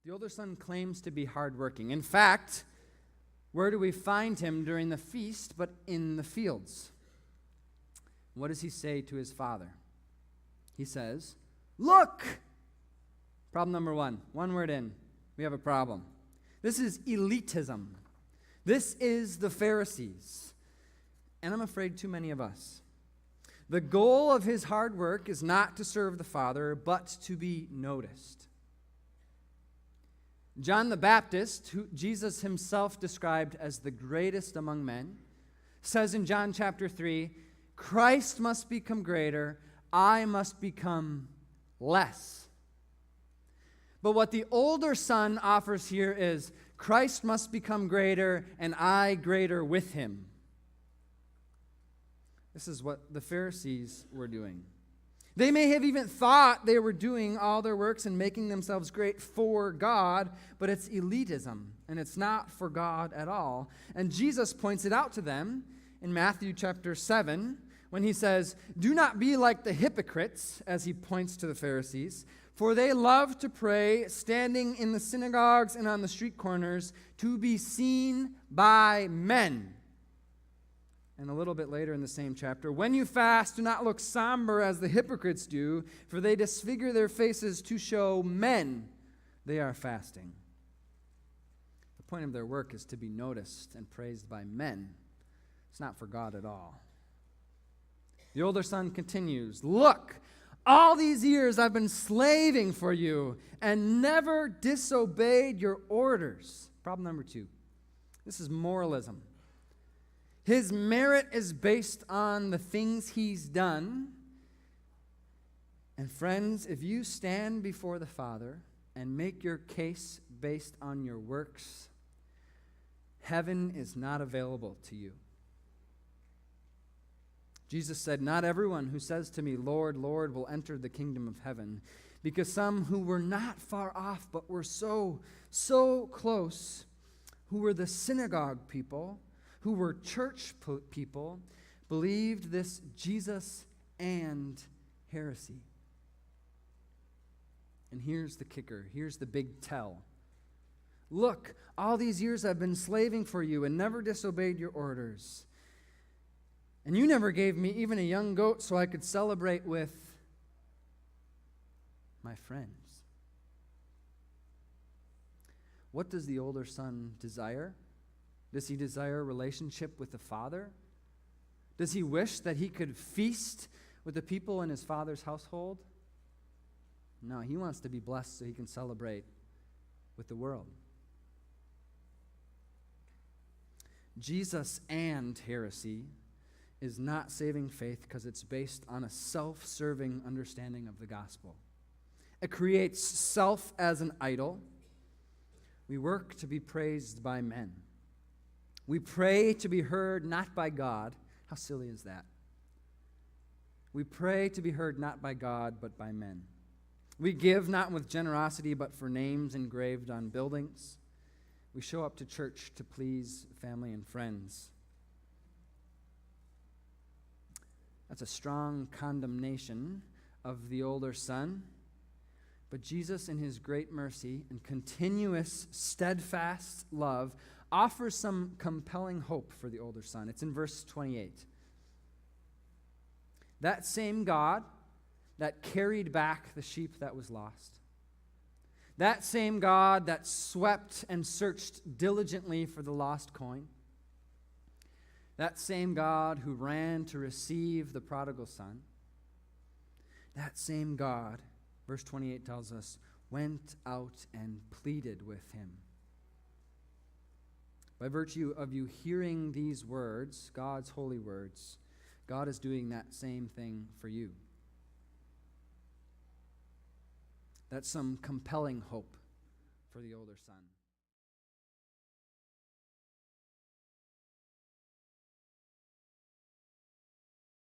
The older son claims to be hardworking. In fact, where do we find him during the feast but in the fields? What does he say to his father? He says, "Look!" Problem number one word in, we have a problem. This is elitism. This is the Pharisees. And I'm afraid too many of us. The goal of his hard work is not to serve the Father, but to be noticed. John the Baptist, who Jesus himself described as the greatest among men, says in John chapter 3, "Christ must become greater, I must become less." But what the older son offers here is, Christ must become greater, and I greater with him. This is what the Pharisees were doing. They may have even thought they were doing all their works and making themselves great for God, but it's elitism, and it's not for God at all. And Jesus points it out to them in Matthew chapter 7, when he says, "Do not be like the hypocrites," as he points to the Pharisees, "for they love to pray, standing in the synagogues and on the street corners, to be seen by men." And a little bit later in the same chapter, "When you fast, do not look somber as the hypocrites do, for they disfigure their faces to show men they are fasting." The point of their work is to be noticed and praised by men. It's not for God at all. The older son continues, "Look, all these years I've been slaving for you and never disobeyed your orders." Problem number two. This is moralism. His merit is based on the things he's done. And friends, if you stand before the Father and make your case based on your works, heaven is not available to you. Jesus said, "Not everyone who says to me, 'Lord, Lord,' will enter the kingdom of heaven, because some who were not far off but were so close, who were the synagogue people, who were church people, believed this Jesus and heresy." And here's the kicker. Here's the big tell. "Look, all these years I've been slaving for you and never disobeyed your orders. And you never gave me even a young goat so I could celebrate with my friends." What does the older son desire? Does he desire a relationship with the Father? Does he wish that he could feast with the people in his father's household? No, he wants to be blessed so he can celebrate with the world. Jesus and heresy is not saving faith because it's based on a self-serving understanding of the gospel. It creates self as an idol. We work to be praised by men. We pray to be heard not by God. How silly is that? We pray to be heard not by God, but by men. We give not with generosity, but for names engraved on buildings. We show up to church to please family and friends. That's a strong condemnation of the older son. But Jesus, in his great mercy and continuous, steadfast love, offers some compelling hope for the older son. It's in verse 28. That same God that carried back the sheep that was lost, that same God that swept and searched diligently for the lost coin, that same God who ran to receive the prodigal son, that same God, verse 28 tells us, went out and pleaded with him. By virtue of you hearing these words, God's holy words, God is doing that same thing for you. That's some compelling hope for the older son.